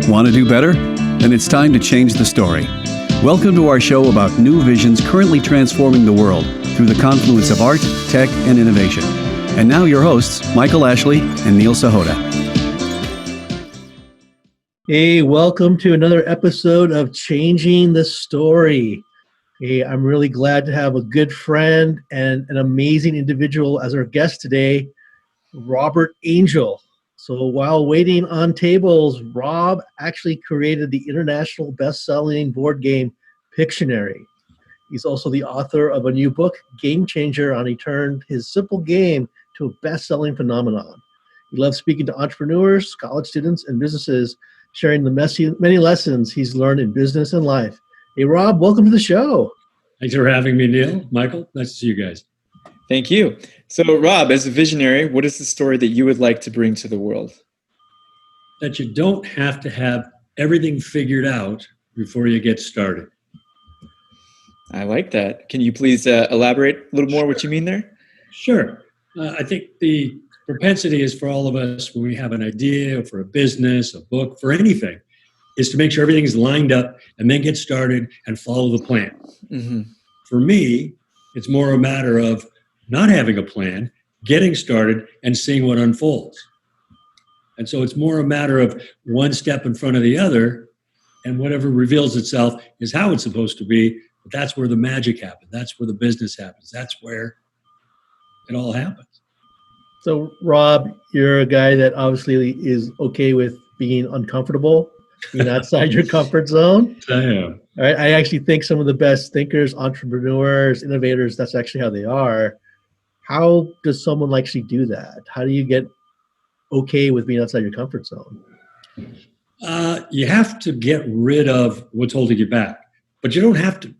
Want to do better? Then it's time to change the story. Welcome to our show about new visions currently transforming the world through the confluence of art, tech, and innovation. And now your hosts, Michael Ashley and Neil Sahota. Hey, welcome to another episode of Changing the Story. Hey, I'm really glad to have a good friend and an amazing individual as our guest today, Robert Angel. So while waiting on tables, Rob actually created the international best-selling board game Pictionary. He's also the author of a new book, Game Changer, on he turned his simple game to a best-selling phenomenon. He loves speaking to entrepreneurs, college students, and businesses, sharing the many lessons he's learned in business and life. Hey, Rob, welcome to the show. Thanks for having me, Neil. Michael, nice to see you guys. Thank you. So, Rob, as a visionary, what is the story that you would like to bring to the world? That you don't have to have everything figured out before you get started. I like that. Can you please elaborate a little more what you mean there? Sure. I think the propensity is for all of us when we have an idea for a business, a book, for anything, is to make sure everything's lined up and then get started and follow the plan. Mm-hmm. For me, it's more a matter of not having a plan, getting started, and seeing what unfolds. And so it's more a matter of one step in front of the other, and whatever reveals itself is how it's supposed to be. But that's where the magic happens. That's where the business happens. That's where it all happens. So, Rob, you're a guy that obviously is okay with being uncomfortable, being outside your comfort zone. I am. All right? I actually think some of the best thinkers, entrepreneurs, innovators, that's actually how they are. How does someone actually do that? How do you get okay with being outside your comfort zone? You have to get rid of what's holding you back. But you don't have to,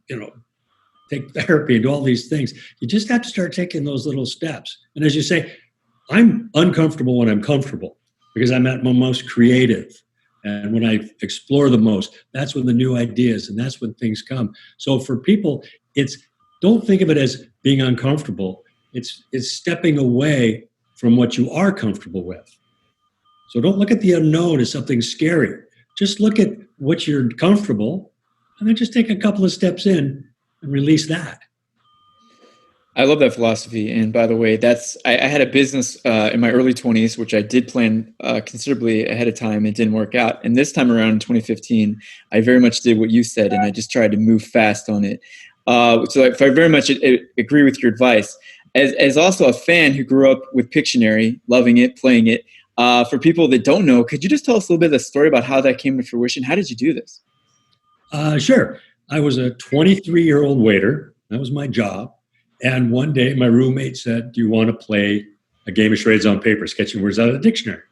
take therapy and do all these things. You just have to start taking those little steps. And as you say, I'm uncomfortable when I'm comfortable because I'm at my most creative. And when I explore the most, that's when the new ideas and that's when things come. So for people, don't think of it as being uncomfortable. It's stepping away from what you are comfortable with. So don't look at the unknown as something scary. Just look at what you're comfortable and then just take a couple of steps in and release that. I love that philosophy. And by the way, I had a business in my early 20s, which I did plan considerably ahead of time. It didn't work out. And this time around in 2015, I very much did what you said, and I just tried to move fast on it. So I very much agree with your advice. As also a fan who grew up with Pictionary, loving it, playing it, for people that don't know, could you just tell us a little bit of the story about how that came to fruition? How did you do this? Sure. I was a 23-year-old waiter. That was my job. And one day my roommate said, do you want to play a game of charades on paper, sketching words out of the dictionary?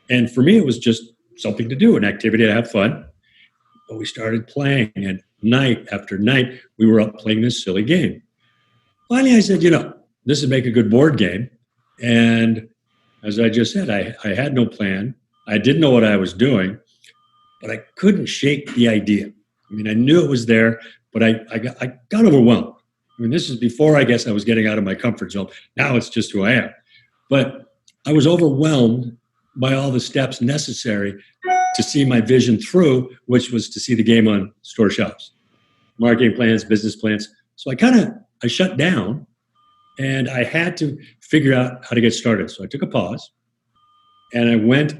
And for me, it was just something to do, an activity to have fun. But we started playing, and night after night, we were up playing this silly game. Finally, I said, this would make a good board game. And as I just said, I had no plan. I didn't know what I was doing, but I couldn't shake the idea. I mean, I knew it was there, but I got overwhelmed. I mean, this is before, I guess, I was getting out of my comfort zone. Now it's just who I am. But I was overwhelmed by all the steps necessary to see my vision through, which was to see the game on store shelves, marketing plans, business plans. So I shut down, and I had to figure out how to get started. So I took a pause, and I went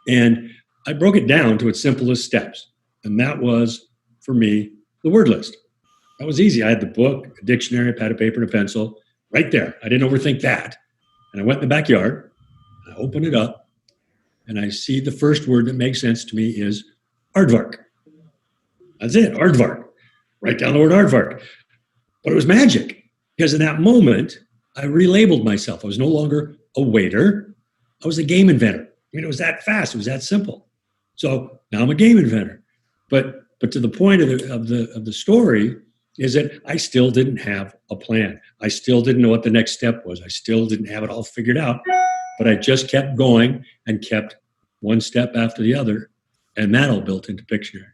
and I broke it down to its simplest steps. And that was, for me, the word list. That was easy. I had the book, a dictionary, a pad of paper, and a pencil right there. I didn't overthink that. And I went in the backyard, I opened it up, and I see the first word that makes sense to me is aardvark. That's it, aardvark. Write down the word aardvark. But it was magic, because in that moment, I relabeled myself. I was no longer a waiter. I was a game inventor. I mean, it was that fast. It was that simple. So now I'm a game inventor. But to the point of the story is that I still didn't have a plan. I still didn't know what the next step was. I still didn't have it all figured out. But I just kept going and kept one step after the other, and that all built into Pictionary.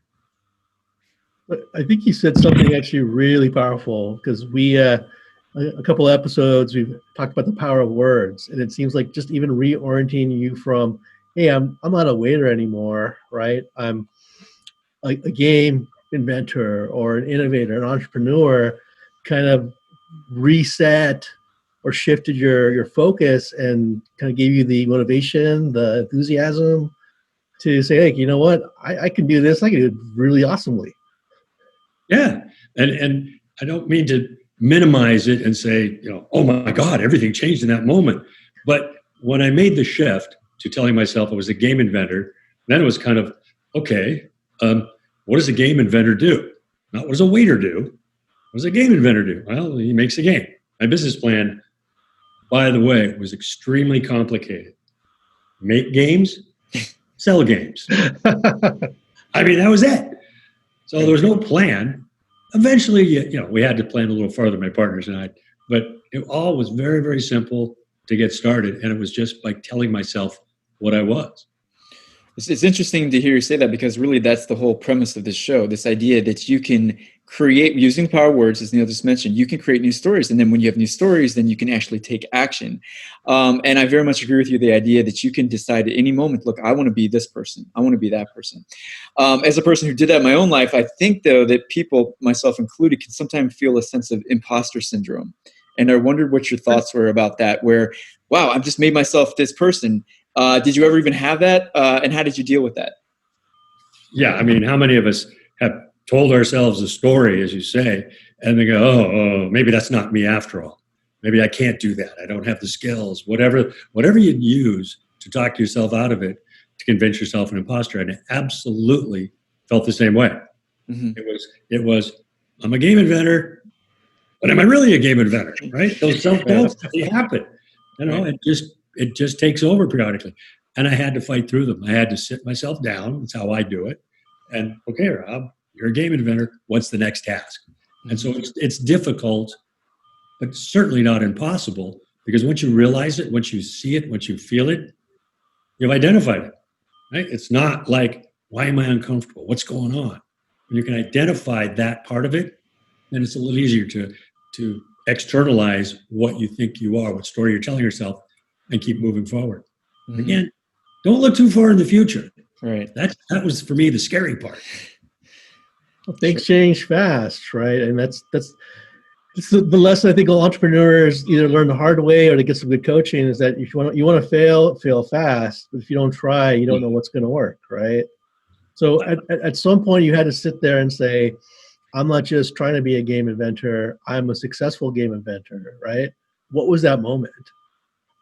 But I think you said something actually really powerful, because we a couple of episodes we've talked about the power of words, and it seems like just even reorienting you from hey, I'm not a waiter anymore, right? I'm a game inventor or an innovator, an entrepreneur, kind of reset or shifted your focus and kind of gave you the motivation, the enthusiasm to say, hey, you know what? I can do this. I can do it really awesomely. Yeah. And I don't mean to minimize it and say, oh my God, everything changed in that moment. But when I made the shift to telling myself I was a game inventor, then it was kind of, okay, what does a game inventor do? Not what does a waiter do? What does a game inventor do? Well, he makes a game. My business plan, by the way, was extremely complicated. Make games, sell games. I mean, that was it. So there was no plan. Eventually, we had to plan a little further, my partners and I, but it all was very, very simple to get started. And it was just by telling myself what I was. It's interesting to hear you say that, because really that's the whole premise of this show, this idea that you can create, using power words, as Neil just mentioned, you can create new stories. And then when you have new stories, then you can actually take action. And I very much agree with you, the idea that you can decide at any moment, look, I want to be this person. I want to be that person. As a person who did that in my own life, I think, though, that people, myself included, can sometimes feel a sense of imposter syndrome. And I wondered what your thoughts were about that, where, wow, I've just made myself this person. Did you ever even have that? And how did you deal with that? Yeah, I mean, how many of us have told ourselves a story, as you say, and they go, oh, maybe that's not me after all. Maybe I can't do that. I don't have the skills. Whatever you use to talk yourself out of it, to convince yourself an imposter. And I absolutely felt the same way. Mm-hmm. It was, I'm a game inventor, but am I really a game inventor? Right? Those self-doubts, they happen. Right. It just takes over periodically. And I had to fight through them. I had to sit myself down. That's how I do it. And okay, Rob, you're a game inventor. What's the next task? And so it's difficult, but certainly not impossible, because once you realize it, once you see it, once you feel it, you've identified it. Right? It's not like, why am I uncomfortable? What's going on? When you can identify that part of it, then it's a little easier to externalize what you think you are, what story you're telling yourself, and keep moving forward. Mm-hmm. Again, don't look too far in the future. Right. That was for me the scary part. Well, things change fast, right? And that's the lesson I think all entrepreneurs either learn the hard way or to get some good coaching is that if you want to fail fast. But if you don't try, you don't know what's going to work, right? So at some point you had to sit there and say, I'm not just trying to be a game inventor. I'm a successful game inventor, right? What was that moment?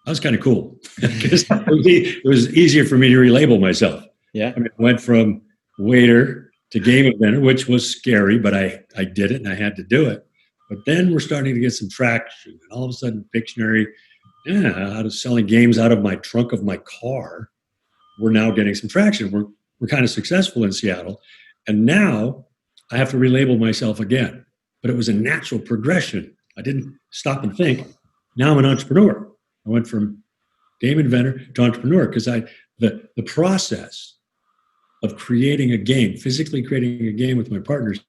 That was kind of cool because it was easier for me to relabel myself. Yeah. I mean, I went from waiter to game inventor, which was scary, but I did it and I had to do it. But then we're starting to get some traction. And all of a sudden, Pictionary, out of selling games out of my trunk of my car, we're now getting some traction. We're kind of successful in Seattle. And now I have to relabel myself again. But it was a natural progression. I didn't stop and think. Now I'm an entrepreneur. I went from game inventor to entrepreneur because the process of creating a game, physically creating a game with my partners,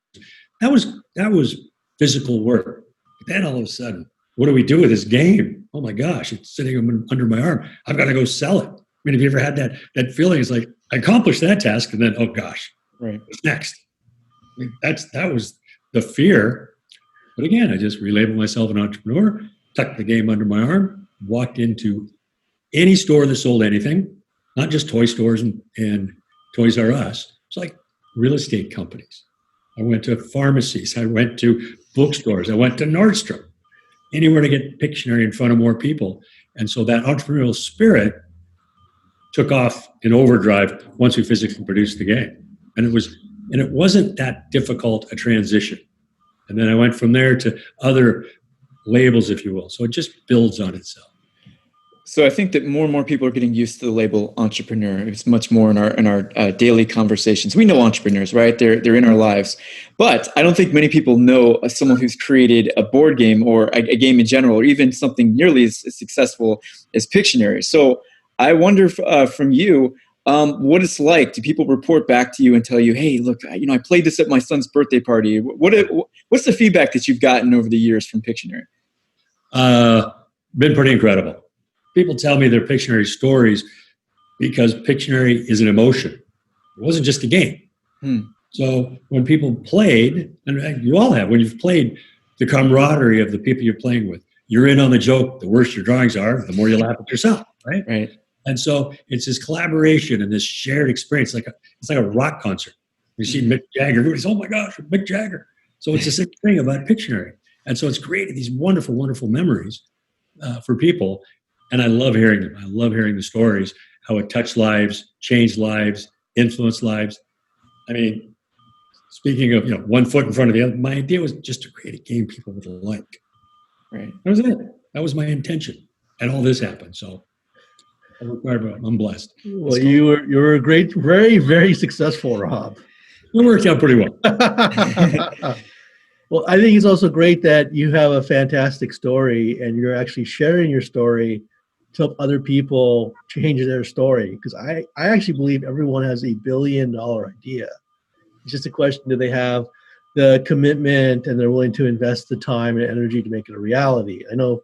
that was physical work. But then all of a sudden, what do we do with this game? Oh my gosh, it's sitting under my arm. I've got to go sell it. I mean, have you ever had that feeling? It's like I accomplished that task, and then oh gosh, right, what's next? I mean, that was the fear. But again, I just relabeled myself an entrepreneur, tucked the game under my arm, walked into any store that sold anything, not just toy stores and Toys R Us. It's like real estate companies. I went to pharmacies. I went to bookstores. I went to Nordstrom. Anywhere to get Pictionary in front of more people. And so that entrepreneurial spirit took off in overdrive once we physically produced the game. And it wasn't that difficult a transition. And then I went from there to other labels, if you will. So it just builds on itself. So I think that more and more people are getting used to the label entrepreneur. It's much more in our daily conversations. We know entrepreneurs, right? They're in our lives, but I don't think many people know someone who's created a board game or a game in general, or even something nearly as successful as Pictionary. So I wonder from you what it's like. Do people report back to you and tell you, "Hey, look, I played this at my son's birthday party"? What's the feedback that you've gotten over the years from Pictionary? Been pretty incredible. People tell me their Pictionary stories, because Pictionary is an emotion. It wasn't just a game. So when people played, and you all have, when you've played, the camaraderie of the people you're playing with, you're in on the joke. The worse your drawings are, the more you laugh at yourself, right? Right. And so it's this collaboration and this shared experience. It's like a rock concert. You see Mick Jagger, everybody's, oh my gosh, Mick Jagger. So it's the same thing about Pictionary. And so it's created these wonderful, wonderful memories for people. And I love hearing them. I love hearing the stories, how it touched lives, changed lives, influenced lives. I mean, speaking of, one foot in front of the other, my idea was just to create a game people would like. Right. That was it. That was my intention. And all this happened. So I'm blessed. Well, you were great, very, very successful, Rob. It worked out pretty well. Well, I think it's also great that you have a fantastic story and you're actually sharing your story to help other people change their story. Because I actually believe everyone has $1 billion idea. It's just a question, do they have the commitment and they're willing to invest the time and energy to make it a reality? I know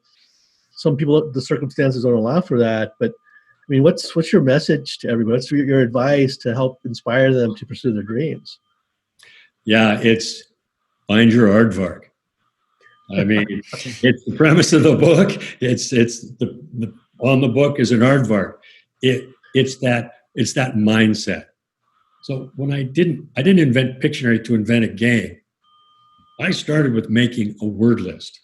some people, the circumstances don't allow for that, but I mean, what's your message to everybody? What's your advice to help inspire them to pursue their dreams? Yeah, it's find your aardvark. I mean, it's the premise of the book. It's the on the book is an aardvark. It's that mindset. So when I didn't invent Pictionary to invent a game. I started with making a word list.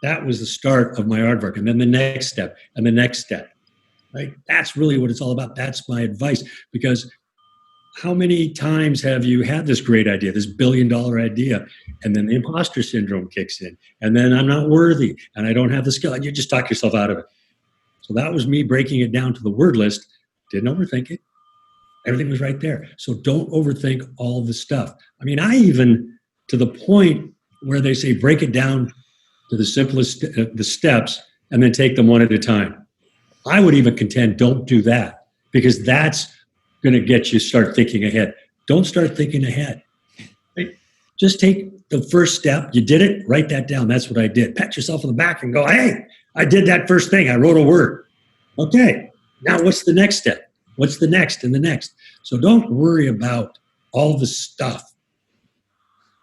That was the start of my aardvark, and then the next step, and the next step. Right? That's really what it's all about. That's my advice. Because how many times have you had this great idea, this $1 billion idea, and then the imposter syndrome kicks in, and then I'm not worthy, and I don't have the skill, and you just talk yourself out of it. So that was me breaking it down to the word list. Didn't overthink it. Everything was right there. So don't overthink all the stuff. I mean, I even, to the point where they say break it down to the simplest, the steps, and then take them one at a time. I would even contend don't do that, because that's going to get you start thinking ahead. Don't start thinking ahead. Right? Just take the first step. You did it, write that down. That's what I did. Pat yourself on the back and go, hey, I did that first thing. I wrote a word. Okay, now what's the next step? What's the next and the next? So don't worry about all the stuff.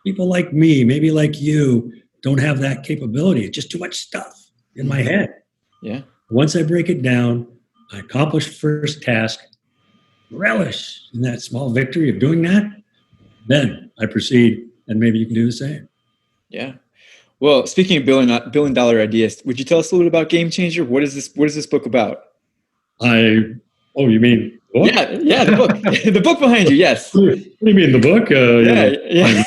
People like me, maybe like you, don't have that capability. It's just too much stuff in my head. Yeah. Once I break it down, I accomplish the first task, relish in that small victory of doing that, then I proceed, and maybe you can do the same. Yeah. Well, speaking of billion dollar ideas, would you tell us a little about Game Changer? What is this book about? You mean the book? Yeah, the book. The book behind you, yes. What do you mean, the book? Yeah.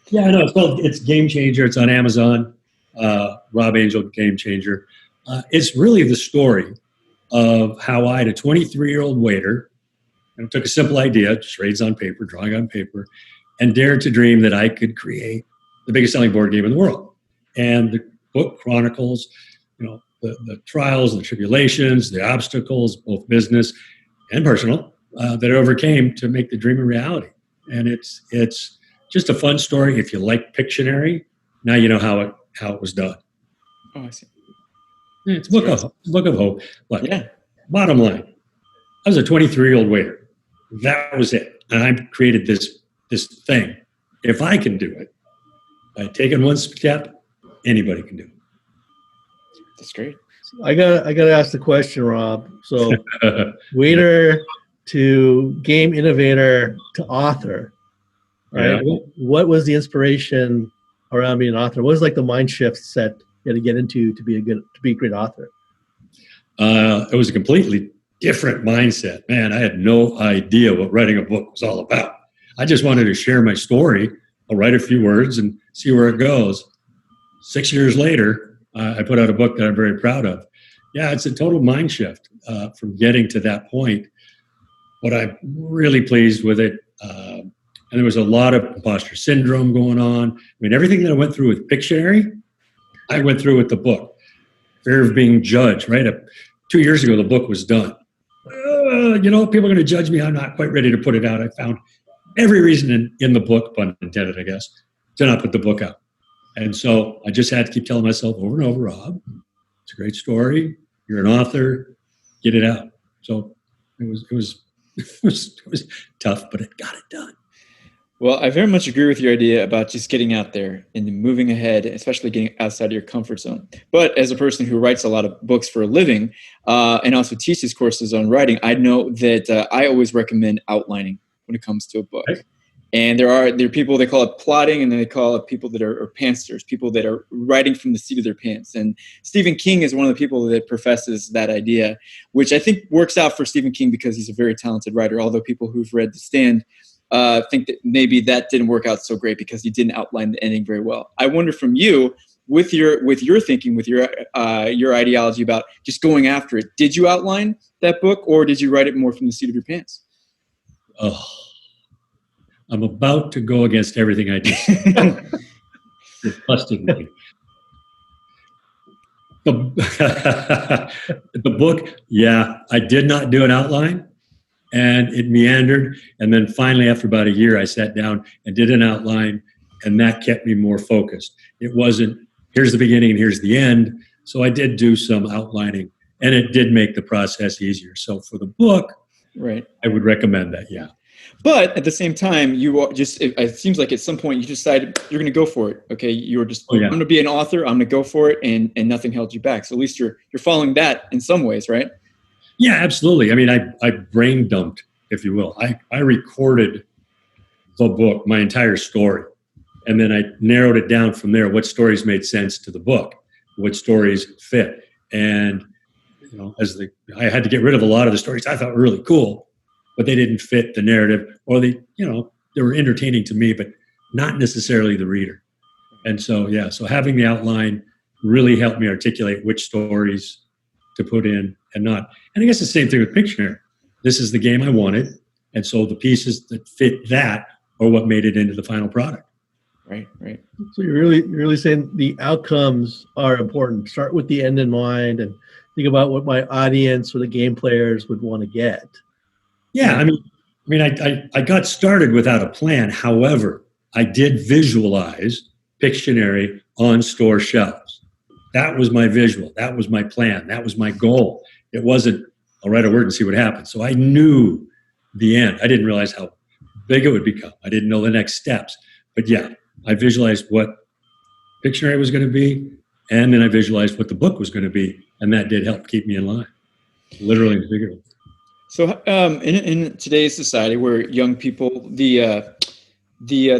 Yeah, I know. It's Game Changer. It's on Amazon. Rob Angel, Game Changer. It's really the story of how I, a 23-year-old waiter, took a simple idea, charades on paper, drawing on paper, and dared to dream that I could create the biggest selling board game in the world. And the book chronicles, the trials, the tribulations, the obstacles, both business and personal, that I overcame to make the dream a reality. And it's just a fun story. If you like Pictionary, now you know how it was done. Oh, I see. It's a book of hope. But yeah. Bottom line, I was a 23-year-old waiter. That was it. And I created this thing. If I can do it, by taking one step, anybody can do it. That's great. I gotta ask the question, Rob. So, waiter to game innovator to author, right? Yeah. What was the inspiration around being an author? What was like the mind shift that you had to get into to be a great author? It was a completely different mindset. Man, I had no idea what writing a book was all about. I just wanted to share my story. I'll write a few words and see where it goes. 6 years later, I put out a book that I'm very proud of. Yeah, it's a total mind shift from getting to that point. But I'm really pleased with it. And there was a lot of imposter syndrome going on. I mean, everything that I went through with Pictionary, I went through with the book. Fear of being judged, right? 2 years ago, the book was done. People are going to judge me. I'm not quite ready to put it out. I found every reason in the book, pun intended, I guess, to not put the book out. And so I just had to keep telling myself over and over, Rob, it's a great story. You're an author. Get it out. So it was tough, but it got it done. Well, I very much agree with your idea about just getting out there and moving ahead, especially getting outside of your comfort zone. But as a person who writes a lot of books for a living and also teaches courses on writing, I know that I always recommend outlining when it comes to a book. Right. And there are people, they call it plotting, and then they call it people that are pantsers, people that are writing from the seat of their pants. And Stephen King is one of the people that professes that idea, which I think works out for Stephen King because he's a very talented writer, although people who've read The Stand think that maybe that didn't work out so great because he didn't outline the ending very well. I wonder from you, with your thinking, with your ideology about just going after it, did you outline that book, or did you write it more from the seat of your pants? Oh, I'm about to go against everything I did. It busted me. The book, yeah, I did not do an outline, and it meandered. And then finally, after about a year, I sat down and did an outline, and that kept me more focused. It wasn't, here's the beginning and here's the end. So I did do some outlining, and it did make the process easier. So for the book, right, I would recommend that, yeah. But at the same time, it seems like at some point you decided you're going to go for it. Okay. You were just, I'm going to be an author. I'm going to go for it. And nothing held you back. So at least you're following that in some ways, right? Yeah, absolutely. I mean, I brain dumped, if you will. I recorded the book, my entire story. And then I narrowed it down from there. What stories made sense to the book? What stories fit? And, you know, I had to get rid of a lot of the stories I thought were really cool, but they didn't fit the narrative, or they were entertaining to me, but not necessarily the reader. And so, yeah, so having the outline really helped me articulate which stories to put in and not. And I guess the same thing with Pictionary. This is the game I wanted. And so the pieces that fit that are what made it into the final product. Right. So you're really saying the outcomes are important. Start with the end in mind and think about what my audience or the game players would want to get. Yeah, I mean, I got started without a plan. However, I did visualize Pictionary on store shelves. That was my visual. That was my plan. That was my goal. It wasn't, I'll write a word and see what happens. So I knew the end. I didn't realize how big it would become. I didn't know the next steps. But yeah, I visualized what Pictionary was going to be, and then I visualized what the book was going to be, and that did help keep me in line, literally and figuratively. So in today's society, where young people, the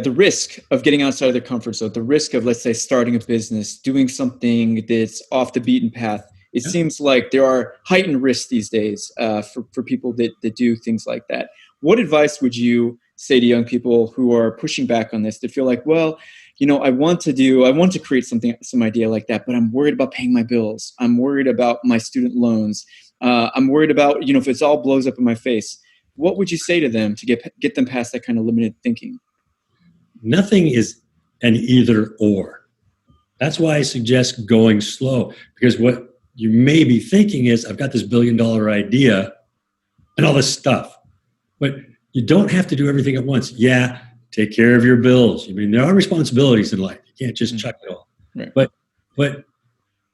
risk of getting outside of their comfort zone, the risk of, let's say, starting a business, doing something that's off the beaten path, it seems like there are heightened risks these days for people that do things like that. What advice would you say to young people who are pushing back on this, that feel like, well, I want to create some idea like that, but I'm worried about paying my bills. I'm worried about my student loans. I'm worried about, if it all blows up in my face. What would you say to them to get them past that kind of limited thinking? Nothing is an either or. That's why I suggest going slow, because what you may be thinking is, I've got this $1 billion idea and all this stuff, but you don't have to do everything at once. Yeah, take care of your bills. I mean, there are responsibilities in life. You can't just chuck it all. Right. But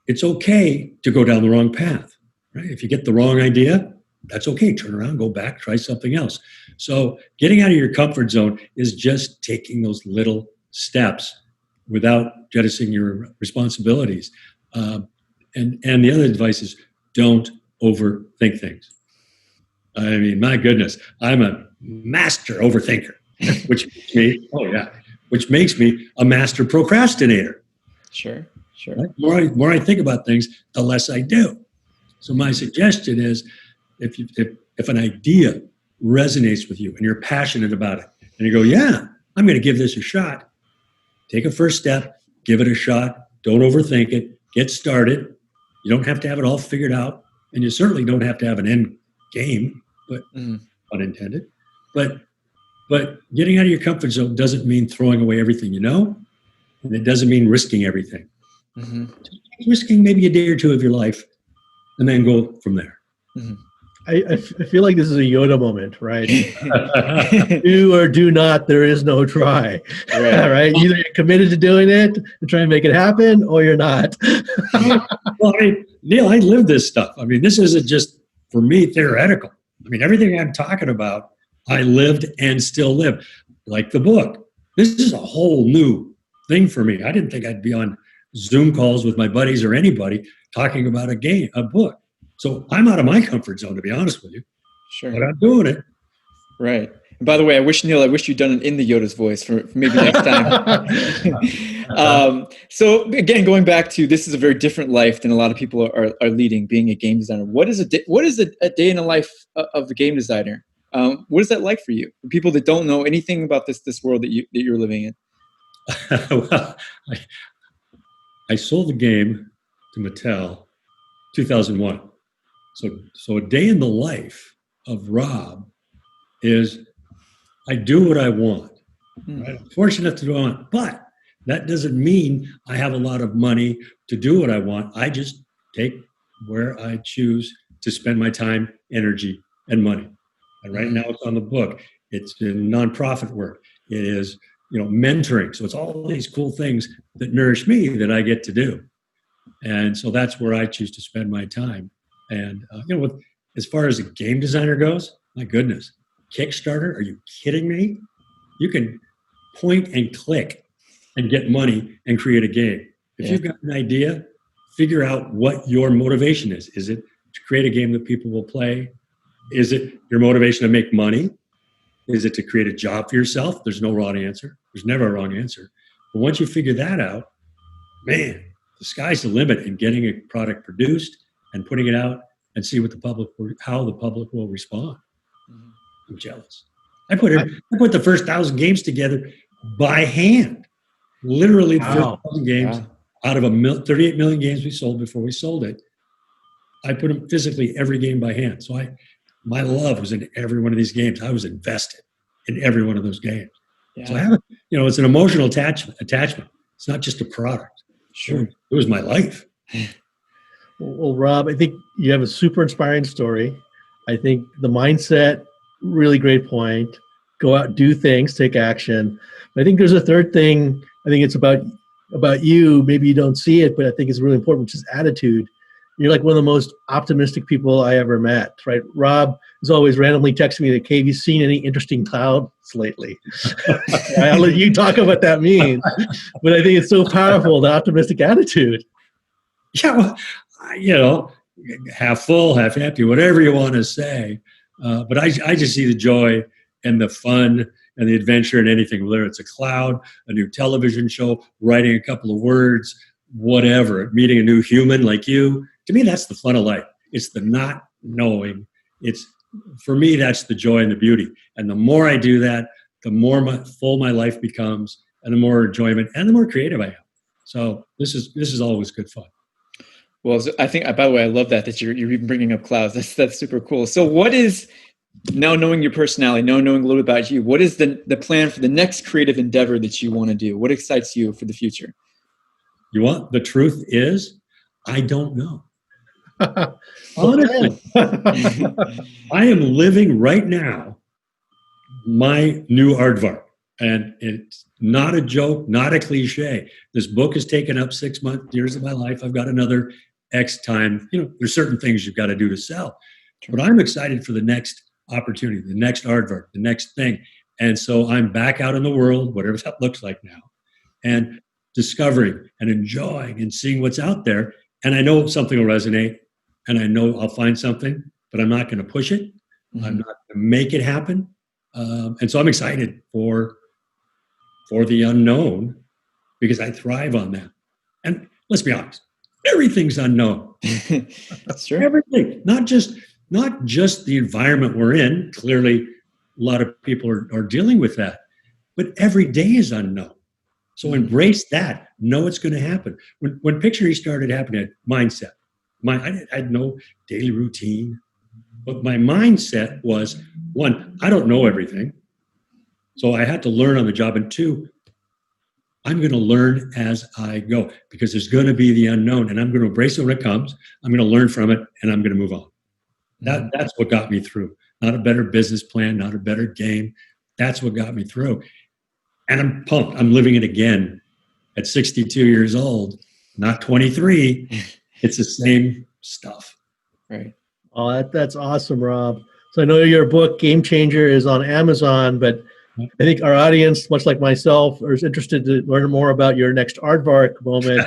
it's okay to go down the wrong path. Right? If you get the wrong idea, that's okay. Turn around, go back, try something else. So getting out of your comfort zone is just taking those little steps without jettisoning your responsibilities. And the other advice is, don't overthink things. I mean, my goodness, I'm a master overthinker, which makes me a master procrastinator. Sure. Right? The more I think about things, the less I do. So my suggestion is, if an idea resonates with you and you're passionate about it, and you go, yeah, I'm going to give this a shot, take a first step, give it a shot, don't overthink it, get started. You don't have to have it all figured out, and you certainly don't have to have an end game, but unintended. But getting out of your comfort zone doesn't mean throwing away everything you know, and it doesn't mean risking everything. Mm-hmm. Risking maybe a day or two of your life, and then go from there. Mm-hmm. I feel like this is a Yoda moment, right? Do or do not, there is no try. Right? Either you're committed to doing it and try and make it happen, or you're not. Well, Neil, I live this stuff. I mean, this isn't just, for me, theoretical. I mean, everything I'm talking about, I lived and still live. Like the book. This is a whole new thing for me. I didn't think I'd be on Zoom calls with my buddies or anybody talking about a book. So I'm out of my comfort zone, to be honest with you. Sure. But I'm doing it. Right. And by the way, I wish you'd done it in the Yoda's voice for maybe next time. So again, going back to, this is a very different life than a lot of people are leading, being a game designer. What is a day in the life of a game designer? What is that like for you? For people that don't know anything about this world that you're living in. Well, I sold the game to Mattel 2001. So a day in the life of Rob is I do what I want. Right? I'm fortunate enough to do what I want, but that doesn't mean I have a lot of money to do what I want. I just take where I choose to spend my time, energy, and money. And right now it's on the book. It's in nonprofit work. It is, mentoring. So it's all these cool things that nourish me that I get to do. And so that's where I choose to spend my time. And, as far as a game designer goes, my goodness, Kickstarter, are you kidding me? You can point and click and get money and create a game. If you've got an idea, figure out what your motivation is. Is it to create a game that people will play? Is it your motivation to make money? Is it to create a job for yourself? There's no wrong answer. There's never a wrong answer. But once you figure that out, man, the sky's the limit in getting a product produced and putting it out and see how the public will respond. I'm jealous. I put the first 1,000 games together by hand. Literally the first 1,000 games out of 38 million games we sold before we sold it. I put them physically every game by hand. So my love was in every one of these games. I was invested in every one of those games. Yeah. So I have, it's an emotional attachment. It's not just a product. Sure. It was my life. Well, Rob, I think you have a super inspiring story. I think the mindset, really great point. Go out, do things, take action. But I think there's a third thing. I think it's about you. Maybe you don't see it, but I think it's really important, which is attitude. You're like one of the most optimistic people I ever met, right? Rob is always randomly texting me, "Okay, have you seen any interesting clouds lately?" I'll let you talk about what that means. But I think it's so powerful, the optimistic attitude. Yeah, well, half full, half empty, whatever you want to say. But I just see the joy and the fun and the adventure in anything, whether it's a cloud, a new television show, writing a couple of words, whatever, meeting a new human like you. To me, that's the fun of life. It's the not knowing. For me, that's the joy and the beauty. And the more I do that, the more full my life becomes, and the more enjoyment and the more creative I am. So this is always good fun. Well, I think, by the way, I love that you're even bringing up clouds. That's super cool. So what is, now knowing your personality, now knowing a little bit about you, what is the plan for the next creative endeavor that you want to do? What excites you for the future? The truth is, I don't know. Honestly, I am living right now my new aardvark. And it's not a joke, not a cliche. This book has taken up 6 years of my life. I've got another X time. There's certain things you've got to do to sell. But I'm excited for the next opportunity, the next aardvark, the next thing. And so I'm back out in the world, whatever that looks like now, and discovering and enjoying and seeing what's out there. And I know something will resonate, and I know I'll find something, but I'm not going to push it. Mm-hmm. I'm not going to make it happen. And so I'm excited for the unknown, because I thrive on that. And let's be honest, everything's unknown. That's true. Everything, not just the environment we're in. Clearly, a lot of people are dealing with that, but every day is unknown. So embrace that. Know it's going to happen. When Pictionary started happening, mindset. I had no daily routine, but my mindset was, one, I don't know everything. So I had to learn on the job. And two, I'm going to learn as I go, because there's going to be the unknown, and I'm going to embrace it when it comes. I'm going to learn from it, and I'm going to move on. That's what got me through. Not a better business plan, not a better game. That's what got me through. And I'm pumped. I'm living it again at 62 years old, not 23. It's the same stuff. Right. Oh, that's awesome, Rob. So I know your book, Game Changer, is on Amazon, but I think our audience, much like myself, is interested to learn more about your next aardvark moment.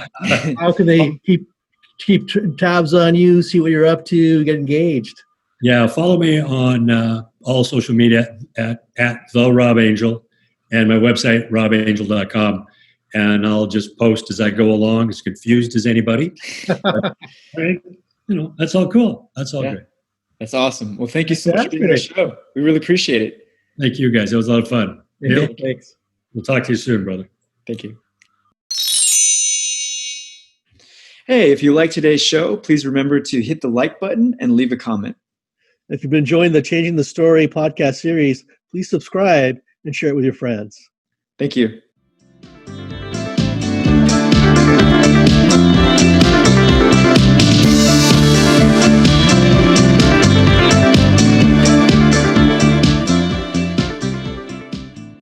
How can they keep tabs on you, see what you're up to, get engaged? Yeah, follow me on all social media at the Rob Angel, and my website robangel.com. And I'll just post as I go along, as confused as anybody. But, right, that's all cool. That's all good. That's awesome. Well, thank you so much for doing the show. We really appreciate it. Thank you, guys. It was a lot of fun. Yeah, thanks. We'll talk to you soon, brother. Thank you. Hey, if you like today's show, please remember to hit the like button and leave a comment. If you've been enjoying the Changing the Story podcast series, please subscribe and share it with your friends. Thank you.